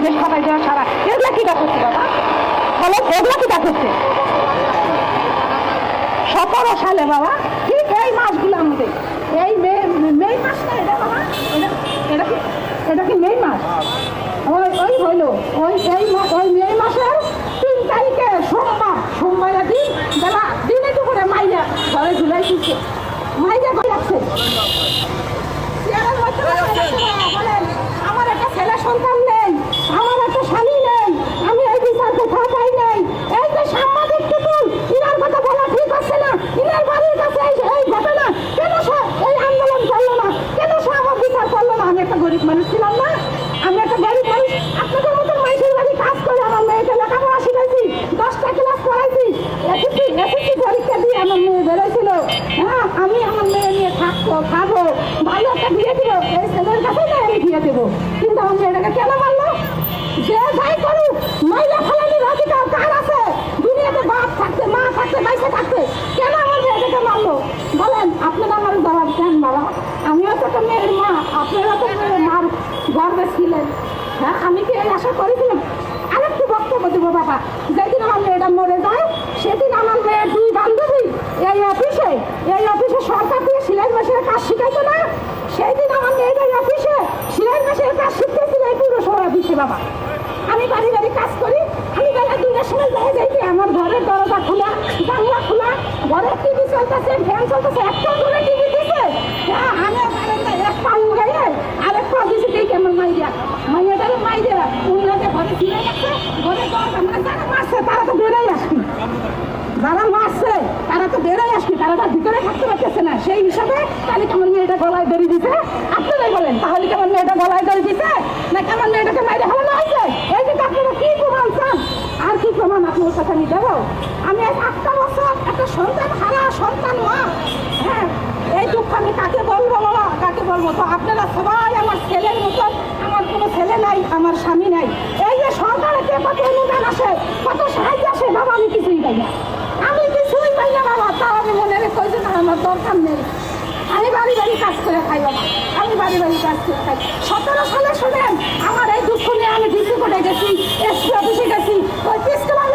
বিদেশ পাঠাই দেওয়া সারা, এগুলা কিটা করছে বাবা বলো, এগুলা কিটা করছে 17 সালে বাবা, ঠিক এই মাসগুলোর মধ্যে, এই মে মাসটা এটা বাবা, এটা কি মে মাস? ওই হইলো ওই মে মাসের 3 তারিখে সোমবারের দিন বেলা দিনে দুপুরে মাইয়া ঘরে ঝুলাই দিচ্ছে, মাইয়া ঘরে রাখছে। আমার একটা ছেলে সন্তান নেই, আমার একটা স্বামী নেই, আমি এই বিচার কোথাও পাই নাই। এই যে সাংবাদিক টুকুল ইনার কথা বলা ঠিক হচ্ছে না, ইনার বাড়ির কাছে এই ঘটনা কেন এই আন্দোলন করলো না, কেন সে আমার বিচার করলো না? আমি একটা গরিব মানুষ ছিলাম না, আমি একটা গরিব মানুষ, আপনাদের মতন মানুষের বাড়ি কাজ করে আমার মেয়েকে লেখাপড়া শিখাইছি, 10টা ক্লাস করাইছি, এসএসসি পরীক্ষা দিয়ে আমার মেয়ে বেরোছিল। হ্যাঁ, আমি আমার মেয়ে নিয়ে থাকবো, খাবো, ভালো একটা বিয়ে দিব, এই ছেলের কাছে না আমি বিয়ে দেবো। কিন্তু আমার মেয়েটাকে কেন মারলো? যে যাই করুক, মাইলা ফেলানির অধিকার কার আছে? দুনিয়াতে বাপ থাকতে, মা থাকতে, বাইসে থাকতে, কেন আমার মেয়েটাকে মারলো বলেন? আপনারা আমার জবাব দেন বাবা। আমিও তো একটা মেয়ের মা, আপনারা তো মেয়ের মার গর্বে ছিলেন। হ্যাঁ, আমি কি এই আশা করেছিলাম? আরেকটু বক্তব্য দেবো বাবা। যেদিন আমার মেয়েটা মরে যায়, সেদিন আমার মেয়ের 2 বান্ধবী এই অফিসে সরকার দিয়ে সেলাই মেশিনের কাজ শিখাইতো না, সেই দিন আমার মেয়েটা এই অফিসে সেলাই মেশিনের কাজ শিখতেছিল এই পুরসভা অফিসে বাবা। আমি বাড়ি বাড়ি কাজ করি, আমি বেলা 2টার সময় যাই আমার ঘরের দরজা খোলা, জানলা খোলা, ঘরের টিভি চলতেছে, ফ্যান চলতেছে, একটা করে টিভি দিছে। আমি এক পা গাইয়ে আরেক পা দিছে, দেখি আমার মাইয়াটারে মাইয়া উন্নতে ঘরে ফিরে গেছে, ঘরে দরজা মানে যারা মারছে তারা তো বেরোই আসবি, যারা মারছে তারা তো বেরোই আসবি, তারা তার ভিতরে থাকতে পারতেছে না। সেই হিসাবে তাহলে কেমন মেয়েটা গলায় দড়ি দিছে? আপনারাই বলেন, তাহলে কেমন মেয়েটা গলায় দড়ি দিছে না কেমন মেয়েটাকে মাইরে ফেলানো হয়েছে? এই যে আপনারা কি প্রমাণ চান? আর কি প্রমাণ আপনার কাছে আমি দেবো? আমি 8টা বছর একটা সন্তান হারা সন্তান মা। হ্যাঁ, এই দুঃখ আমি কাকে বলবো বাবা, কাকে বলবো? তো আপনারা সবাই আমার ছেলের মতন, আমার কোনো ছেলে নাই, আমার স্বামী নাই। এই যে সরকারের কত অনুদান আসে, কত সাহায্য আসে বাবা, আমি কিছুই পাই না, আমি কিছুই পাই না বাবা। তাও আমি মনে রেখে যে না, আমার দরকার নেই, আমি বাড়ি বাড়ি কাজ করে খাই বাবা, আমি বাড়ি বাড়ি কাজ করে খাই। 17 সালে শুনেন আমার এই দুঃখ নিয়ে আমি ডিসি কোর্টে গেছি, এসপি অফিসে গেছি, ওই 30 কিলোমিটার